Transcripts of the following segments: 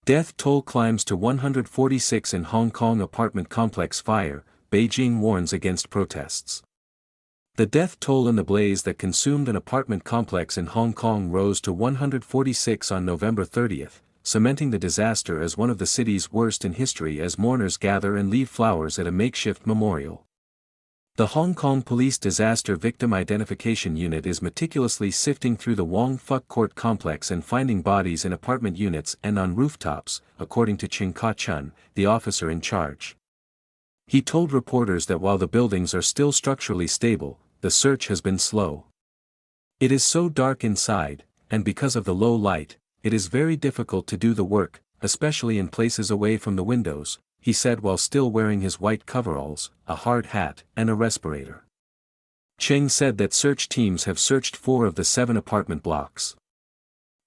Death toll climbs to 146 in Hong Kong apartment complex fire, Beijing warns against protests. The death toll in the blaze that consumed an apartment complex in Hong Kong rose to 146 on November 30, cementing the disaster as one of the city's worst in history as mourners gather and leave flowers at a makeshift memorial. The Hong Kong Police Disaster Victim Identification Unit is meticulously sifting through the Wong Fuk Court complex and finding bodies in apartment units and on rooftops, according to Ching Ka-chun, the officer in charge. He told reporters that while the buildings are still structurally stable, the search has been slow. It is so dark inside, and because of the low light, it is very difficult to do the work, especially in places away from the windows, he said while still wearing his white coveralls, a hard hat, and a respirator. Cheng said that search teams have searched 4 of the 7 apartment blocks.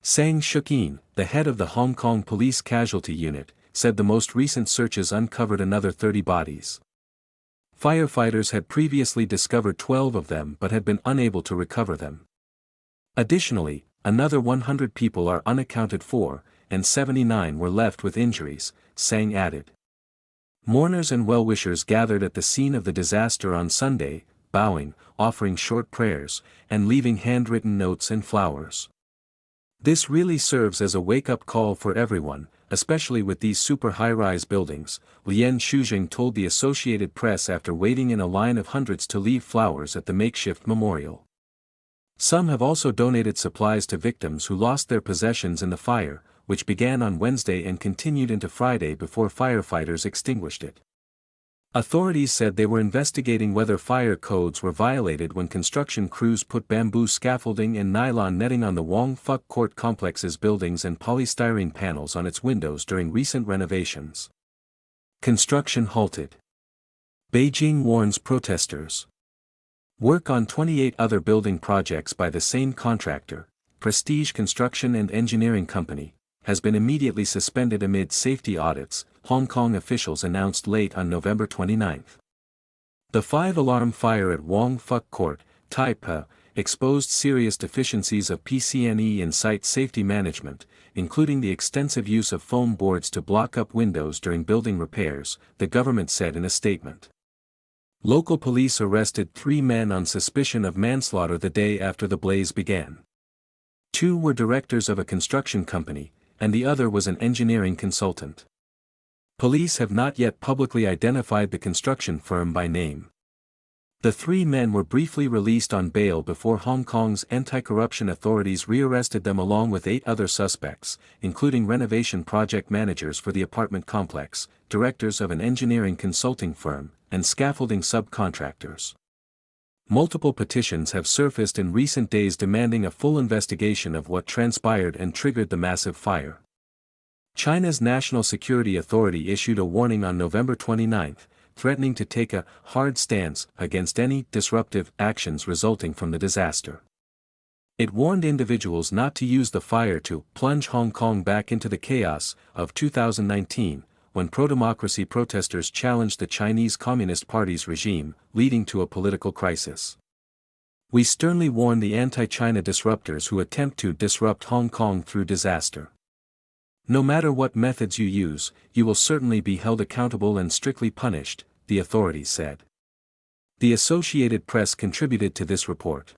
Sang Shukin, the head of the Hong Kong Police Casualty Unit, said the most recent searches uncovered another 30 bodies. Firefighters had previously discovered 12 of them but had been unable to recover them. Additionally, another 100 people are unaccounted for, and 79 were left with injuries, Sang added. Mourners and well-wishers gathered at the scene of the disaster on Sunday, bowing, offering short prayers, and leaving handwritten notes and flowers. This really serves as a wake-up call for everyone, especially with these super high-rise buildings, Lian Shujing told the Associated Press after waiting in a line of hundreds to leave flowers at the makeshift memorial. Some have also donated supplies to victims who lost their possessions in the fire, which began on Wednesday and continued into Friday before firefighters extinguished it. Authorities said they were investigating whether fire codes were violated when construction crews put bamboo scaffolding and nylon netting on the Wong Fuk Court complex's buildings and polystyrene panels on its windows during recent renovations. Construction halted. Beijing warns protesters. Work on 28 other building projects by the same contractor, Prestige Construction and Engineering Company, has been immediately suspended amid safety audits, Hong Kong officials announced late on November 29. The 5-alarm fire at Wong Fuk Court, Taipei, exposed serious deficiencies of PCNE in site safety management, including the extensive use of foam boards to block up windows during building repairs, the government said in a statement. Local police arrested 3 men on suspicion of manslaughter the day after the blaze began. 2 were directors of a construction company, and the other was an engineering consultant. Police have not yet publicly identified the construction firm by name. The 3 men were briefly released on bail before Hong Kong's anti-corruption authorities rearrested them along with 8 other suspects, including renovation project managers for the apartment complex, directors of an engineering consulting firm, and scaffolding subcontractors. Multiple petitions have surfaced in recent days demanding a full investigation of what transpired and triggered the massive fire. China's National Security Authority issued a warning on November 29, threatening to take a hard stance against any disruptive actions resulting from the disaster. It warned individuals not to use the fire to plunge Hong Kong back into the chaos of 2019, when pro-democracy protesters challenged the Chinese Communist Party's regime, leading to a political crisis. We sternly warn the anti-China disruptors who attempt to disrupt Hong Kong through disaster. No matter what methods you use, you will certainly be held accountable and strictly punished, the authorities said. The Associated Press contributed to this report.